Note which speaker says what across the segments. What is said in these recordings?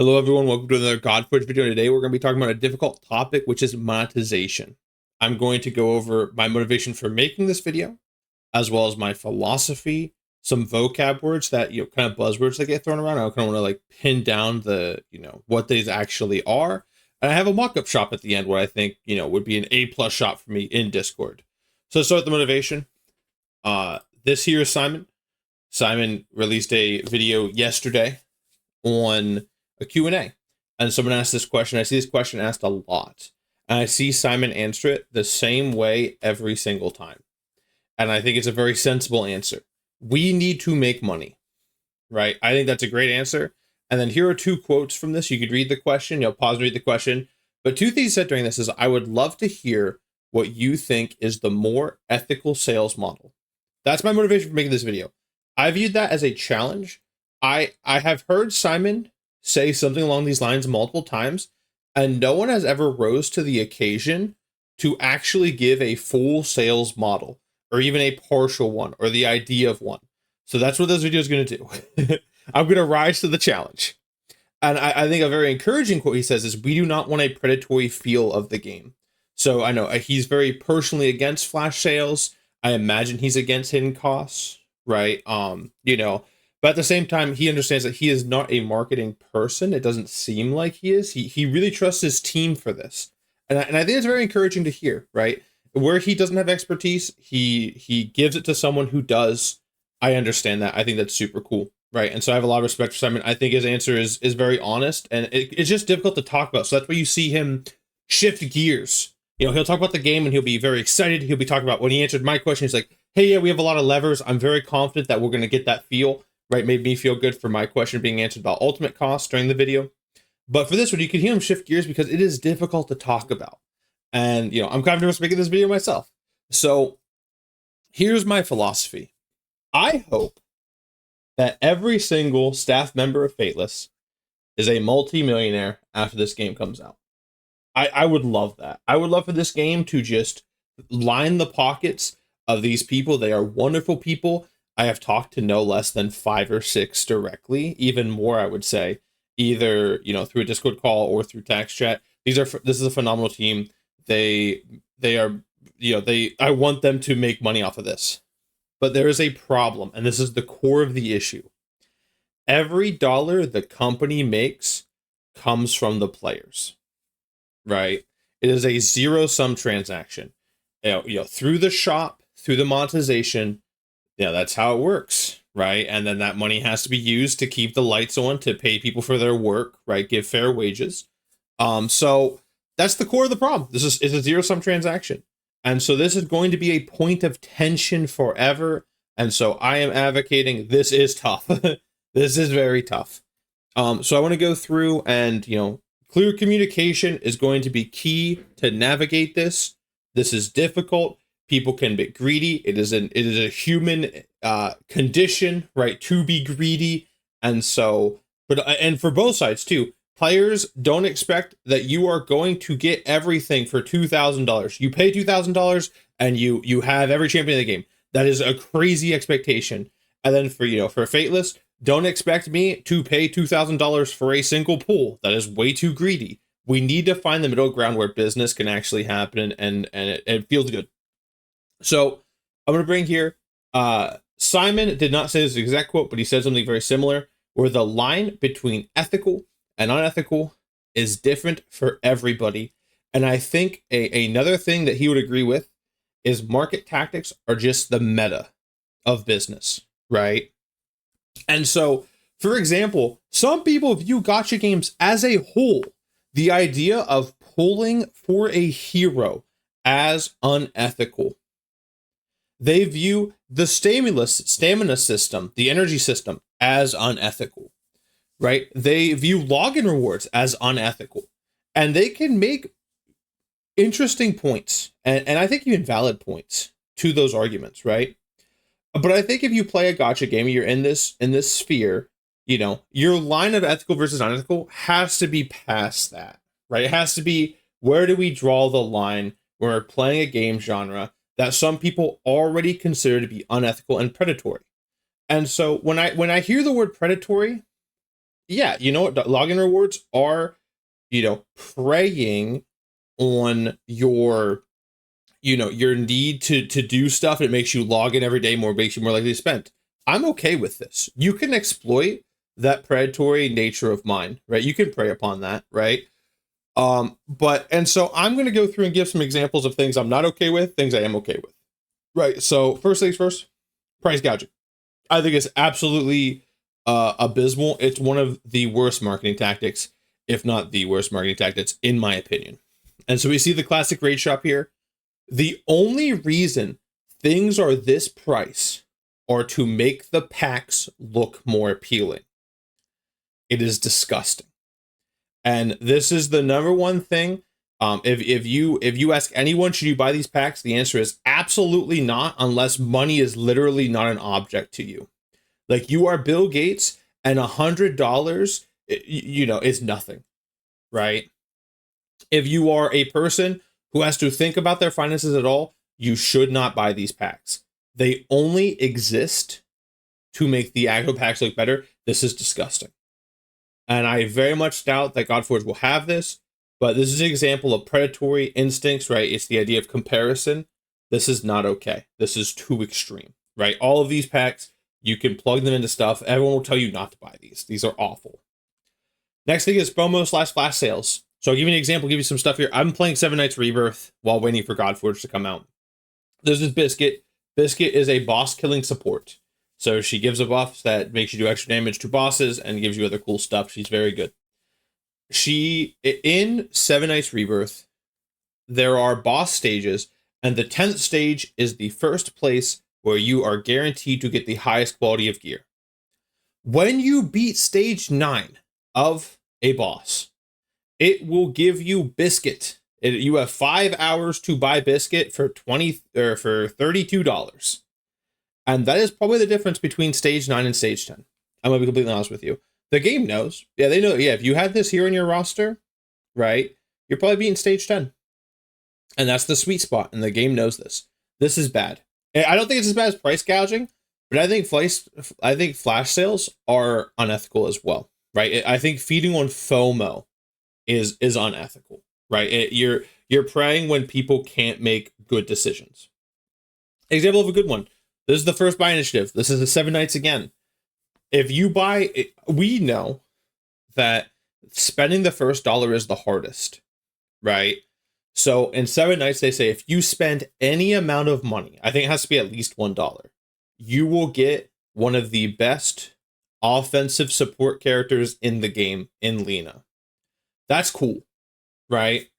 Speaker 1: Hello, everyone. Welcome to another Godforge video. Today, we're going to be talking about a difficult topic, which is monetization. I'm going to go over my motivation for making this video, as well as my philosophy, some vocab words that, kind of buzzwords that get thrown around. I kind of want to like pin down what these actually are. And I have a mock-up shop at the end where I think, would be an A+ shop for me in Discord. So let's start with the motivation. This here is Simon. Simon released a video yesterday on a Q&A, and someone asked this question. I see this question asked a lot, and I see Simon answer it the same way every single time, and I think it's a very sensible answer. We need to make money, right? I think that's a great answer. And then here are two quotes from this. You could read the question, pause and read the question, but two things said during this is, I would love to hear what you think is the more ethical sales model. That's my motivation for making this video. I viewed that as a challenge. I have heard Simon say something along these lines multiple times, and no one has ever rose to the occasion to actually give a full sales model or even a partial one or the idea of one. So that's what this video is going to do. I'm going to rise to the challenge. And I think a very encouraging quote he says is, we do not want a predatory feel of the game. So I know he's very personally against flash sales. I imagine he's against hidden costs, right? But at the same time, he understands that he is not a marketing person. It doesn't seem like he is. He really trusts his team for this. And I think it's very encouraging to hear, right? Where he doesn't have expertise, he gives it to someone who does. I understand that. I think that's super cool, right? And so I have a lot of respect for Simon. I think his answer is very honest, and it's just difficult to talk about. So that's where you see him shift gears. He'll talk about the game and he'll be very excited. He'll be talking about, when he answered my question, he's like, hey, yeah, we have a lot of levers. I'm very confident that we're going to get that feel. Right, made me feel good for my question being answered about ultimate cost during the video. But for this one, you can hear him shift gears because it is difficult to talk about. And, I'm kind of nervous making this video myself. So here's my philosophy. I hope that every single staff member of Fateless is a multi-millionaire after this game comes out. I would love that. I would love for this game to just line the pockets of these people. They are wonderful people. I have talked to no less than 5 or 6 directly, even more, I would say, either, through a Discord call or through text chat. This is a phenomenal team. They are, I want them to make money off of this. But there is a problem, and this is the core of the issue. Every dollar the company makes comes from the players, right? It is a zero-sum transaction. Through the shop, through the monetization, that's how it works, right? And then that money has to be used to keep the lights on, to pay people for their work, right? Give fair wages. So that's the core of the problem. It's a zero-sum transaction. And so this is going to be a point of tension forever. And so I am advocating, this is tough. This is very tough. So I want to go through and, clear communication is going to be key to navigate this. This is difficult. People can be greedy. It is a human condition, right, to be greedy. And so, and for both sides too, players don't expect that you are going to get everything for $2,000. You pay $2,000 and you have every champion in the game. That is a crazy expectation. And then for Fateless, don't expect me to pay $2,000 for a single pool. That is way too greedy. We need to find the middle ground where business can actually happen and it feels good. So I'm going to bring here, Simon did not say this exact quote, but he said something very similar, where the line between ethical and unethical is different for everybody. And I think another thing that he would agree with is market tactics are just the meta of business, right? And so, for example, some people view gacha games as a whole, the idea of pulling for a hero, as unethical. They view the stamina system, the energy system, as unethical, right? They view login rewards as unethical. And they can make interesting points, and I think even valid points to those arguments, right? But I think if you play a gacha game, you're in this sphere, your line of ethical versus unethical has to be past that, right? It has to be, where do we draw the line when we're playing a game genre that some people already consider to be unethical and predatory? And so when I hear the word predatory, Yeah, you know what? Login rewards are, preying on your, your need to do stuff. It makes you log in every day more, makes you more likely to spend. I'm okay with this. You can exploit that predatory nature of mine, right? You can prey upon that, right? And so I'm going to go through and give some examples of things I'm not okay with, things I am okay with, right? So first things first, price gouging. I think it's absolutely abysmal. It's one of the worst marketing tactics, if not the worst marketing tactics, in my opinion. And so we see the classic raid shop here. The only reason things are this price are to make the packs look more appealing. It is disgusting. And this is the number one thing. If you ask anyone, should you buy these packs? The answer is absolutely not, unless money is literally not an object to you. Like, you are Bill Gates, and $100, is nothing, right? If you are a person who has to think about their finances at all, you should not buy these packs. They only exist to make the actual packs look better. This is disgusting. And I very much doubt that Godforge will have this, but this is an example of predatory instincts, right? It's the idea of comparison. This is not okay. This is too extreme, right? All of these packs, you can plug them into stuff. Everyone will tell you not to buy these. These are awful. Next thing is promo/flash sales. So I'll give you an example, give you some stuff here. I'm playing Seven Knights Rebirth while waiting for Godforge to come out. There's this Biscuit. Biscuit is a boss killing support. So she gives a buff that makes you do extra damage to bosses and gives you other cool stuff. She's very good. In Seven Knights Rebirth, there are boss stages, and the 10th stage is the first place where you are guaranteed to get the highest quality of gear. When you beat stage 9 of a boss, it will give you Biscuit. You have 5 hours to buy Biscuit for $32. And that is probably the difference between stage 9 and stage 10. I'm going to be completely honest with you. The game knows. Yeah, they know. Yeah, if you had this here in your roster, right, you're probably beating stage 10. And that's the sweet spot, and the game knows this. This is bad. I don't think it's as bad as price gouging, but I think flash sales are unethical as well, right? I think feeding on FOMO is unethical, right? You're preying when people can't make good decisions. Example of a good one. This is the first buy initiative. This is the 7 Knights again. If you buy, we know that spending the first dollar is the hardest, right? So in 7 Knights, they say if you spend any amount of money, I think it has to be at least $1, you will get one of the best offensive support characters in the game in Lena. That's cool, right?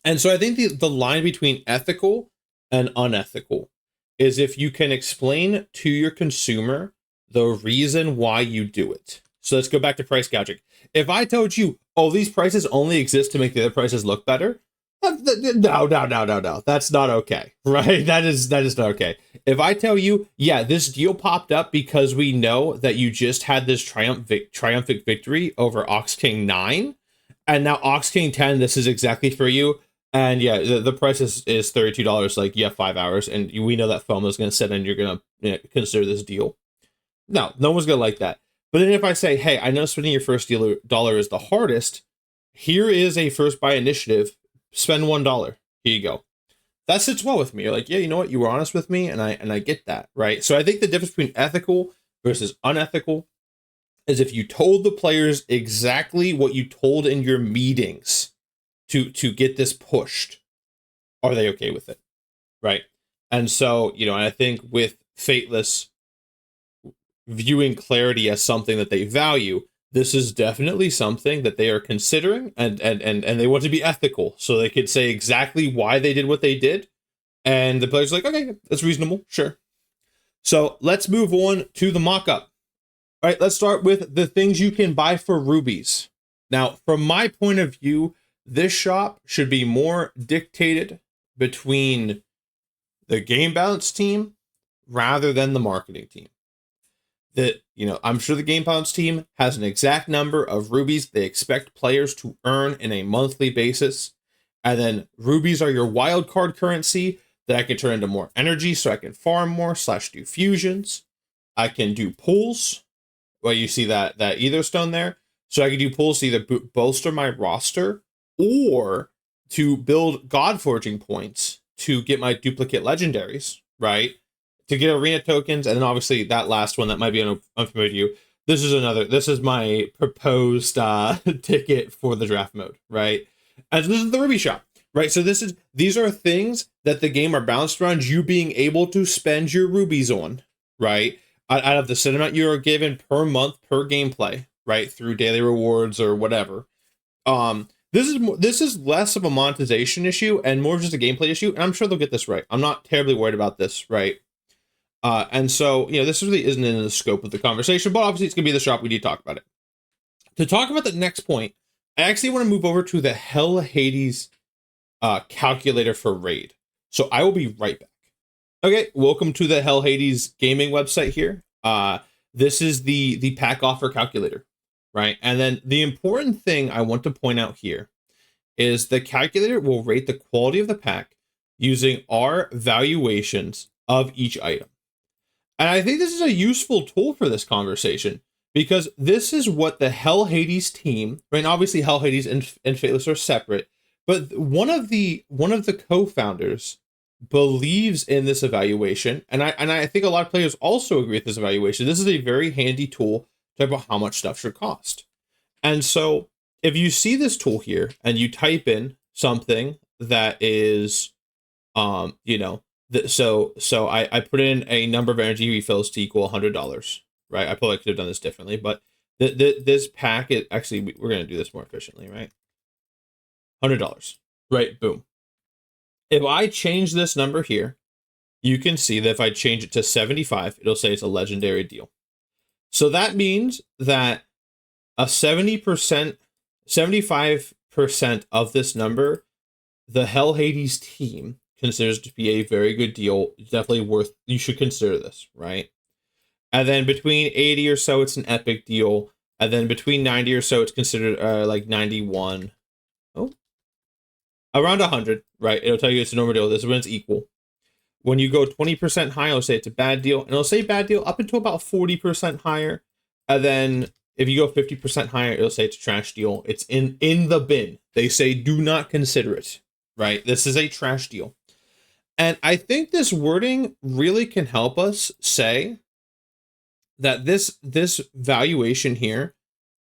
Speaker 1: And so I think the line between ethical and unethical is if you can explain to your consumer the reason why you do it. So let's go back to price gouging. If I told you, oh, these prices only exist to make the other prices look better, no. That's not okay, right? That is not okay. If I tell you, yeah, this deal popped up because we know that you just had this triumphant victory over Ox King 9, and now Ox King 10, this is exactly for you. And yeah, the price is $32. Like, yeah, 5 hours, and we know that FOMO is going to set in. You're going to consider this deal. No one's going to like that. But then if I say, hey, I know spending your first dollar is the hardest. Here is a first buy initiative. Spend $1. Here you go. That sits well with me. You're like, yeah, you know what? You were honest with me, and I get that, right? So I think the difference between ethical versus unethical is if you told the players exactly what you told in your meetings to get this pushed, are they okay with it, right? And so, and I think with Fateless viewing clarity as something that they value, this is definitely something that they are considering, and they want to be ethical, so they could say exactly why they did what they did, and the player's like, okay, that's reasonable, sure. So let's move on to the mock-up. All right, let's start with the things you can buy for rubies. Now, from my point of view, this shop should be more dictated between the game balance team rather than the marketing team. That, I'm sure the game balance team has an exact number of rubies they expect players to earn in a monthly basis. And then rubies are your wild card currency that I can turn into more energy so I can farm more / do fusions. I can do pulls. well, you see that ether stone there. So I could do pulls to either bolster my roster or to build Godforging points to get my duplicate legendaries, right? To get arena tokens, and then obviously that last one that might be unfamiliar to you. This is my proposed ticket for the draft mode, right? And this is the Ruby shop, right? So these are things that the game are balanced around you being able to spend your rubies on, right? Out of the set amount you are given per month per gameplay, right? Through daily rewards or whatever. This is less of a monetization issue and more just a gameplay issue, and I'm sure they'll get this right. I'm not terribly worried about this, right? And so, this really isn't in the scope of the conversation, but obviously it's going to be the shop. We need to talk about it. To talk about the next point, I actually want to move over to the Hell Hades calculator for raid. So I will be right back. Okay, welcome to the Hell Hades gaming website here. This is the pack offer calculator, right? And then the important thing I want to point out here is the calculator will rate the quality of the pack using our valuations of each item. And I think this is a useful tool for this conversation because this is what the Hell Hades team, right? Obviously Hell Hades and Fateless are separate, but one of the co-founders believes in this evaluation, and I think a lot of players also agree with this evaluation. This is a very handy tool to talk about how much stuff should cost. And so if you see this tool here and you type in something that is so I put in a number of energy refills to equal $100, right? I probably could have done this differently, but this pack, we're going to do this more efficiently, right? $100, right? Boom. If I change this number here, you can see that if I change it to 75, it'll say it's a legendary deal. So that means that a 75% of this number, the Hell Hades team considers to be a very good deal. Definitely you should consider this, right? And then between 80 or so, it's an epic deal. And then between 90 or so, it's considered like 91. Oh, around 100, right? It'll tell you it's a normal deal. This is when it's equal. When you go 20% higher, it'll say it's a bad deal. And it'll say bad deal up until about 40% higher. And then if you go 50% higher, it'll say it's a trash deal. It's in the bin. They say do not consider it, right? This is a trash deal. And I think this wording really can help us say that this valuation here,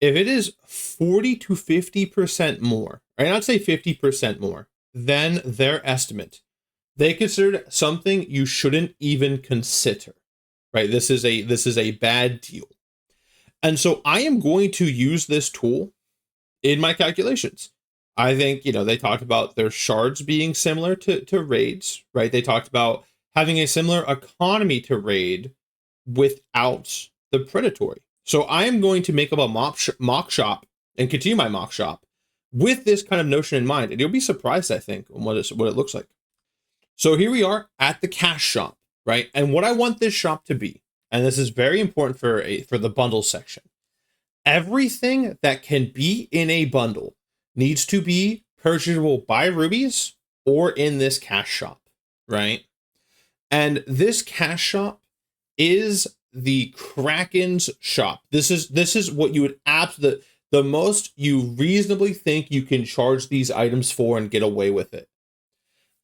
Speaker 1: if it is 40 to 50% more, right? I'd say 50% more than their estimate, they considered something you shouldn't even consider, right? This is a bad deal. And so I am going to use this tool in my calculations. I think, they talked about their shards being similar to raids, right? They talked about having a similar economy to raid without the predatory. So I am going to make up a mock shop and continue my mock shop with this kind of notion in mind. And you'll be surprised, I think, on what it looks like. So here we are at the cash shop, right? And what I want this shop to be, and this is very important for the bundle section, everything that can be in a bundle needs to be purchasable by rubies or in this cash shop, right? And this cash shop is the Kraken's shop. This is what you would the most you reasonably think you can charge these items for and get away with it.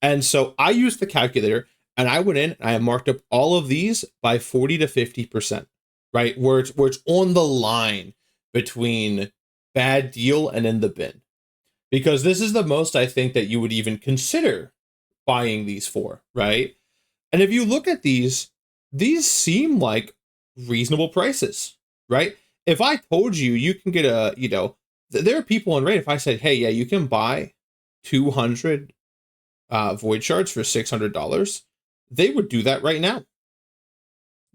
Speaker 1: And so I used the calculator and I went in and I marked up all of these by 40 to 50%, right? Where it's on the line between bad deal and in the bin. Because this is the most I think that you would even consider buying these for, right? And if you look at these seem like reasonable prices, right? If I told you can get there are people in raid, if I said, hey, yeah, you can buy 200 void shards for $600, they would do that right now.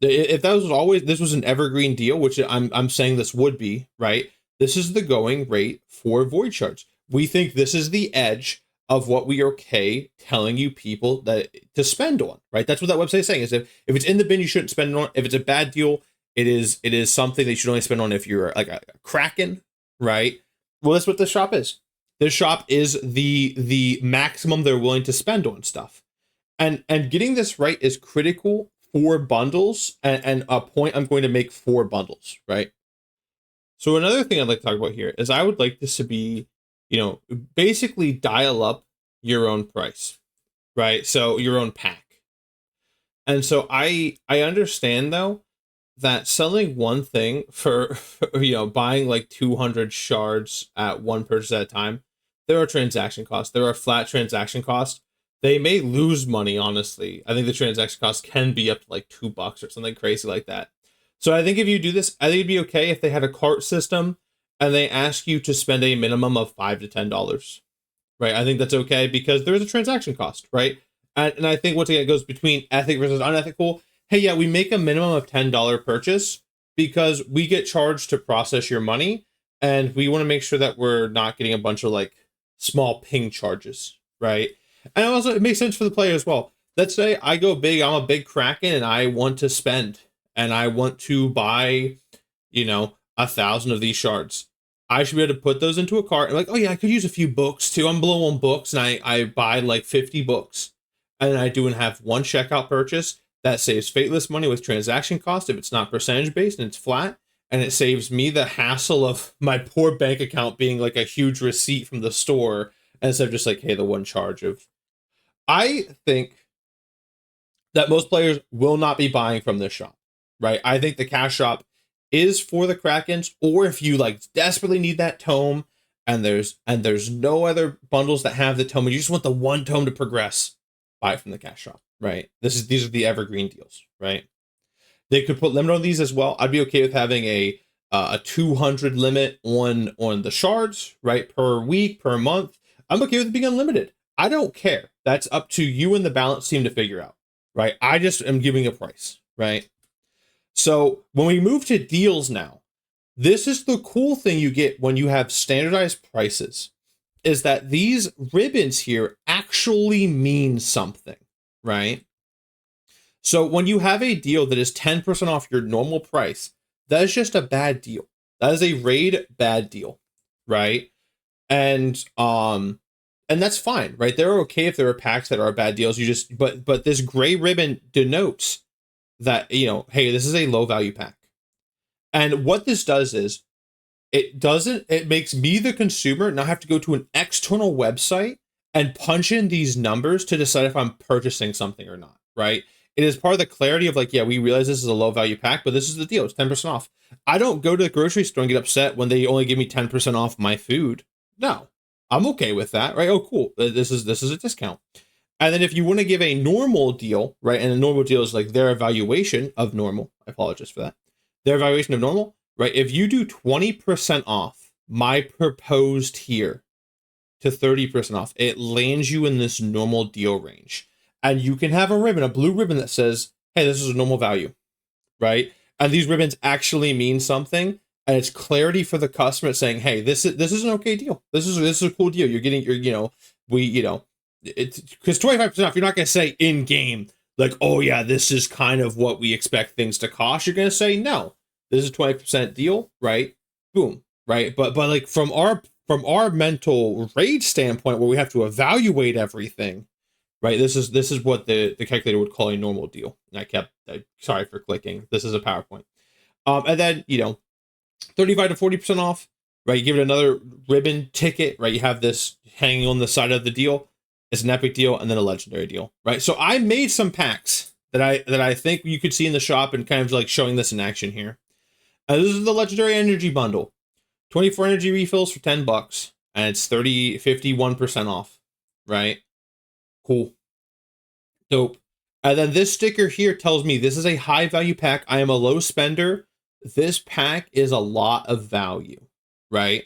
Speaker 1: If this was an evergreen deal, which I'm saying this would be, right? This is the going rate for void shards. We think this is the edge of what we are okay telling you people that to spend on, right? That's what that website is saying, is if it's in the bin, you shouldn't spend it on. If it's a bad deal, it is something that you should only spend on if you're like a Kraken, right? Well, that's what this shop is. This shop is the maximum they're willing to spend on stuff. And getting this right is critical for bundles, and a point I'm going to make for bundles, right? So another thing I'd like to talk about here is I would like this to be, basically dial up your own price, right? So your own pack. And so I understand though that selling one thing for buying like 200 shards at one purchase at a time, there are transaction costs. There are flat transaction costs. They may lose money, honestly. I think the transaction costs can be up to like $2 or something crazy like that. So I think if you do this, I think it'd be okay if they had a cart system and they ask you to spend a minimum of $5 to $10, right? I think that's okay because there is a transaction cost, right? And I think once again, it goes between ethic versus unethical. Hey, yeah, we make a minimum of $10 purchase because we get charged to process your money, and we want to make sure that we're not getting a bunch of like small ping charges, right? And also, it makes sense for the player as well. Let's say I go big, I'm a big Kraken, and I want to spend, and I want to buy, 1,000 of these shards. I should be able to put those into a cart and like, oh yeah, I could use a few books too. I'm below on books, and I buy like 50 books, and I do and have one checkout purchase that saves Fateless money with transaction cost if it's not percentage based and it's flat, and it saves me the hassle of my poor bank account being like a huge receipt from the store instead of just like, hey, the one charge of. I think that most players will not be buying from this shop, right? I think the cash shop is for the Krakens, or if you like desperately need that tome and there's no other bundles that have the tome and you just want the one tome to progress, buy it from the cash shop, right? These are the evergreen deals, right? They could put limit on these as well. I'd be okay with having a 200 limit on the shards, right? Per week, per month. I'm okay with it being unlimited. I don't care. That's up to you and the balance team to figure out, right? I just am giving a price, right? So when we move to deals now, this is the cool thing you get when you have standardized prices, is that these ribbons here actually mean something, right? So when you have a deal that is 10% off your normal price, that is just a bad deal. That is a raid bad deal, right? And that's fine, right? They're okay if there are packs that are bad deals. But this gray ribbon denotes that, hey, this is a low value pack. And what this does is it makes me, the consumer, not have to go to an external website and punch in these numbers to decide if I'm purchasing something or not, right? It is part of the clarity of like, yeah, we realize this is a low value pack, but this is the deal. It's 10% off. I don't go to the grocery store and get upset when they only give me 10% off my food. No, I'm okay with that, right? Oh, cool. This is a discount. And then if you want to give a normal deal, right? And a normal deal is like their evaluation of normal. I apologize for that. Their evaluation of normal, right? If you do 20% off my proposed here to 30% off, it lands you in this normal deal range. And you can have a ribbon, a blue ribbon that says, hey, this is a normal value, right? And these ribbons actually mean something. And it's clarity for the customer saying, hey, this is an okay deal. This is a cool deal. You're getting it's because 25% off, you're not going to say in game, like, oh yeah, this is kind of what we expect things to cost. You're going to say, no, this is a 20% deal, right? Boom, right? But like from our mental rage standpoint, where we have to evaluate everything, right? This is what the calculator would call a normal deal. And sorry for clicking. This is a PowerPoint. And then 35 to 40% off, right? You give it another ribbon ticket, right? You have this hanging on the side of the deal. It's an epic deal and then a legendary deal, right? So I made some packs that I think you could see in the shop and kind of like showing this in action here. This is the legendary energy bundle, 24 energy refills for $10, and it's 51% off, right? Cool, dope. And then this sticker here tells me this is a high value pack. I am a low spender. This pack is a lot of value, right?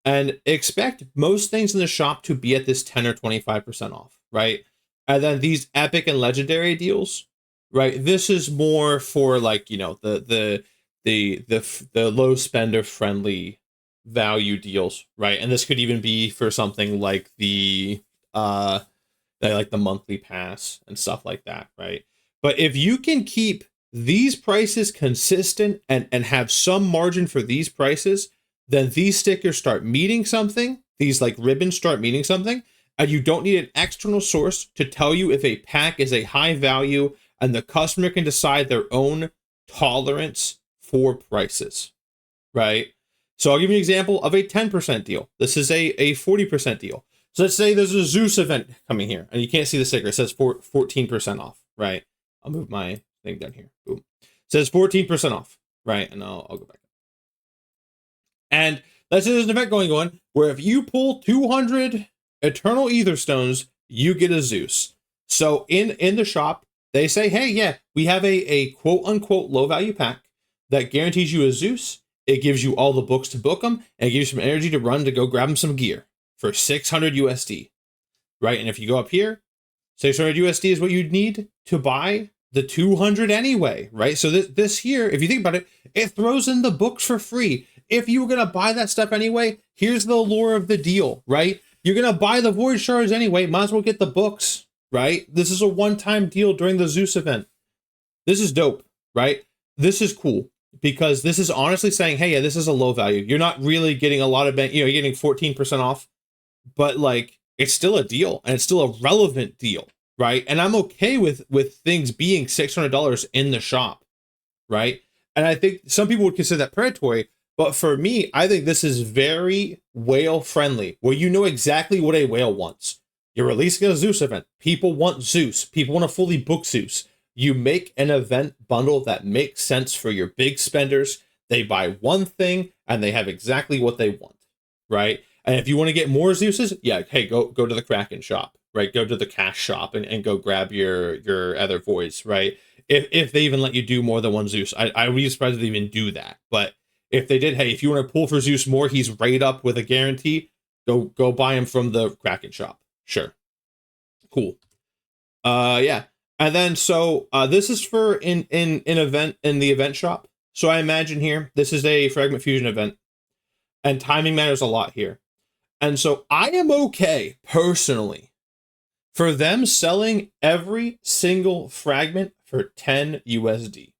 Speaker 1: And expect most things in the shop to be at this 10 or 25% off, right? And then these epic and legendary deals, right? This is more for like, the low spender friendly value deals, right? And this could even be for something like the monthly pass and stuff like that, right? But if you can keep these prices consistent and have some margin for these prices, then these stickers start meaning something. These like ribbons start meaning something, and you don't need an external source to tell you if a pack is a high value, and the customer can decide their own tolerance for prices, right? So I'll give you an example of a 10% deal. This is a 40% deal. So let's say there's a Zeus event coming here, and you can't see the sticker. It says 14% off, right? I'll move my thing down here. Boom. It says 14% off, right? And I'll go back. And let's say there's an event going on where if you pull 200 Eternal Ether Stones, you get a Zeus. So in the shop, they say, hey, yeah, we have a quote-unquote low-value pack that guarantees you a Zeus. It gives you all the books to book them, and it gives you some energy to run to go grab them some gear for 600 USD, right? And if you go up here, 600 USD is what you'd need to buy the 200 anyway, right? So this here, if you think about it, it throws in the books for free. If you were going to buy that stuff anyway, here's the lure of the deal, right? You're going to buy the Void Shards anyway, might as well get the books, right? This is a one-time deal during the Zeus event. This is dope, right? This is cool because this is honestly saying, hey, yeah, this is a low value. You're not really getting a lot of, you're getting 14% off, but like, it's still a deal and it's still a relevant deal, right? And I'm okay with things being $600 in the shop, right? And I think some people would consider that predatory, but for me, I think this is very whale friendly, where you know exactly what a whale wants. You're releasing a Zeus event. People want Zeus. People want to fully book Zeus. You make an event bundle that makes sense for your big spenders. They buy one thing and they have exactly what they want, right? And if you want to get more Zeuses, yeah, hey, go to the Kraken shop, right? Go to the cash shop and go grab your other voids, right? If they even let you do more than one Zeus. I would be surprised if they even do that. But if they did, hey, if you want to pull for Zeus more, he's right up with a guarantee, go buy him from the Kraken shop. Sure. Cool. Yeah. And then so this is for in event in the event shop. So I imagine here, this is a Fragment Fusion event. And timing matters a lot here. And so I am okay, personally, for them selling every single fragment for 10 USD.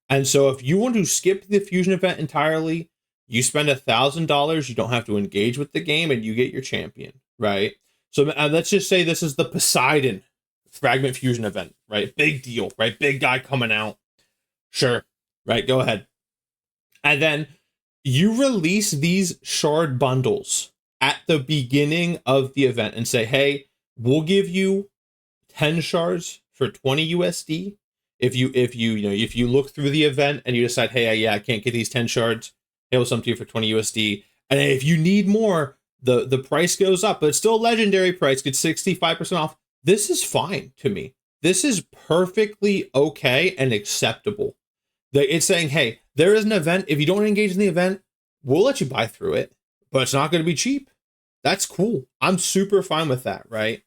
Speaker 1: And so if you want to skip the fusion event entirely, you spend $1,000, you don't have to engage with the game, and you get your champion, right? So let's just say this is the Poseidon fragment fusion event, right? Big deal, right? Big guy coming out. Sure, right? Go ahead. And then you release these shard bundles at the beginning of the event and say, hey, we'll give you 10 shards for 20 USD. If you look through the event and you decide, hey, yeah, I can't get these 10 shards, it'll sum to you for 20 USD. And if you need more, the price goes up, but it's still a legendary price, gets 65% off. This is fine to me. This is perfectly okay and acceptable. It's saying, hey, there is an event. If you don't engage in the event, we'll let you buy through it, but it's not going to be cheap. That's cool. I'm super fine with that, right?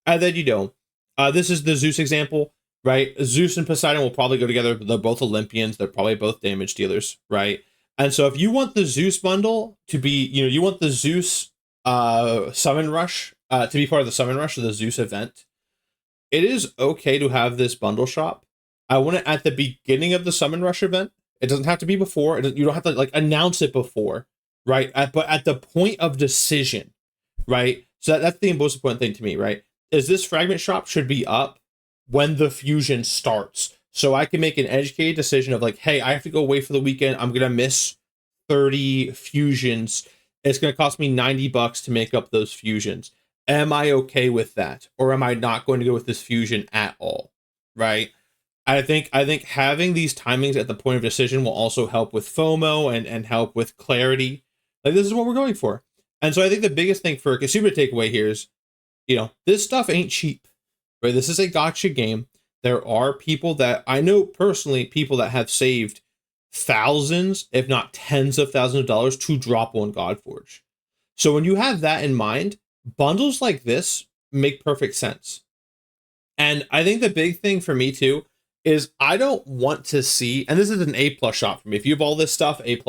Speaker 1: And then, this is the Zeus example, right? Zeus and Poseidon will probably go together. They're both Olympians. They're probably both damage dealers, right? And so if you want the Zeus bundle to be, you want the Zeus summon rush to be part of the summon rush of the Zeus event, it is okay to have this bundle shop. I want it at the beginning of the summon rush event. It doesn't have to be before. You don't have to like announce it before, right? But at the point of decision, right? So that's the most important thing to me, right? Is this fragment shop should be up when the fusion starts. So I can make an educated decision of like, hey, I have to go away for the weekend. I'm going to miss 30 fusions. It's going to cost me $90 to make up those fusions. Am I okay with that? Or am I not going to go with this fusion at all? Right? I think having these timings at the point of decision will also help with FOMO and help with clarity. Like, this is what we're going for. And so I think the biggest thing for a consumer to take away here is, this stuff ain't cheap, right? This is a gotcha game. There are people that I know personally, people that have saved thousands, if not tens of thousands of dollars to drop on Godforge. So when you have that in mind, bundles like this make perfect sense. And I think the big thing for me too is I don't want to see, and this is an A+ shop for me. If you have all this stuff, A+.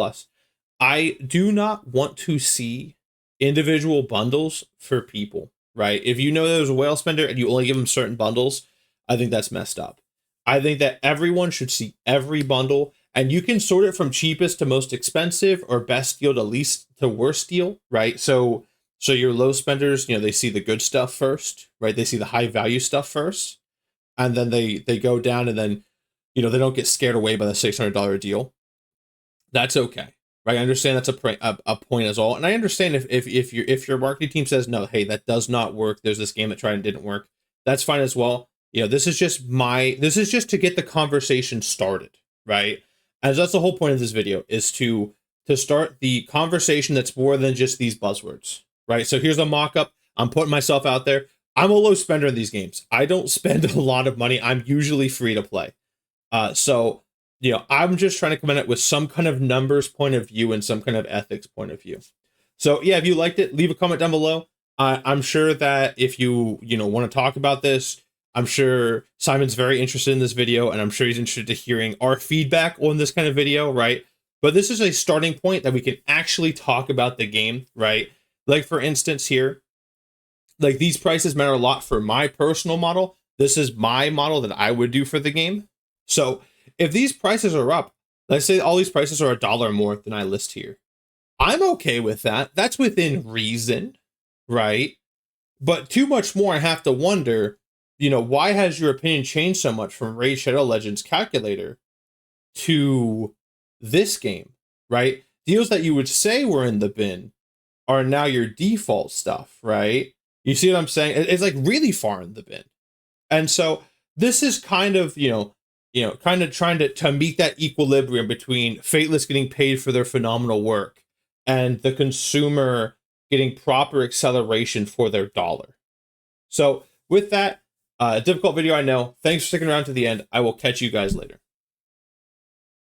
Speaker 1: I do not want to see individual bundles for people, right? If you know there's a whale spender and you only give them certain bundles, I think that's messed up. I think that everyone should see every bundle, and you can sort it from cheapest to most expensive or best deal to least to worst deal, right? So your low spenders, they see the good stuff first, right? They see the high value stuff first, and then they go down, and then, they don't get scared away by the $600 deal. That's okay, right? I understand that's a point as well, and I understand if your marketing team says no, hey, that does not work. There's this game that tried and didn't work. That's fine as well. You know, this is just to get the conversation started, right? As that's the whole point of this video, is to start the conversation that's more than just these buzzwords, right? So here's a mock-up. I'm putting myself out there. I'm a low spender in these games. I don't spend a lot of money. I'm usually free to play. So, you know, I'm just trying to come in it with some kind of numbers point of view and some kind of ethics point of view. So yeah, if you liked it, leave a comment down below. I'm sure that if you want to talk about this, I'm sure Simon's very interested in this video, and I'm sure he's interested in hearing our feedback on this kind of video, right? But this is a starting point that we can actually talk about the game, right? Like for instance here, like these prices matter a lot for my personal model. This is my model that I would do for the game. So if these prices are up, let's say all these prices are $1 more than I list here, I'm okay with that. That's within reason, right? But too much more, I have to wonder, why has your opinion changed so much from Raid Shadow Legends Calculator to this game, right? Deals that you would say were in the bin are now your default stuff, right? You see what I'm saying? It's like really far in the bin. And so this is kind of, kind of trying to meet that equilibrium between Fateless getting paid for their phenomenal work and the consumer getting proper acceleration for their dollar. So with that, difficult video, I know. Thanks for sticking around to the end. I will catch you guys later.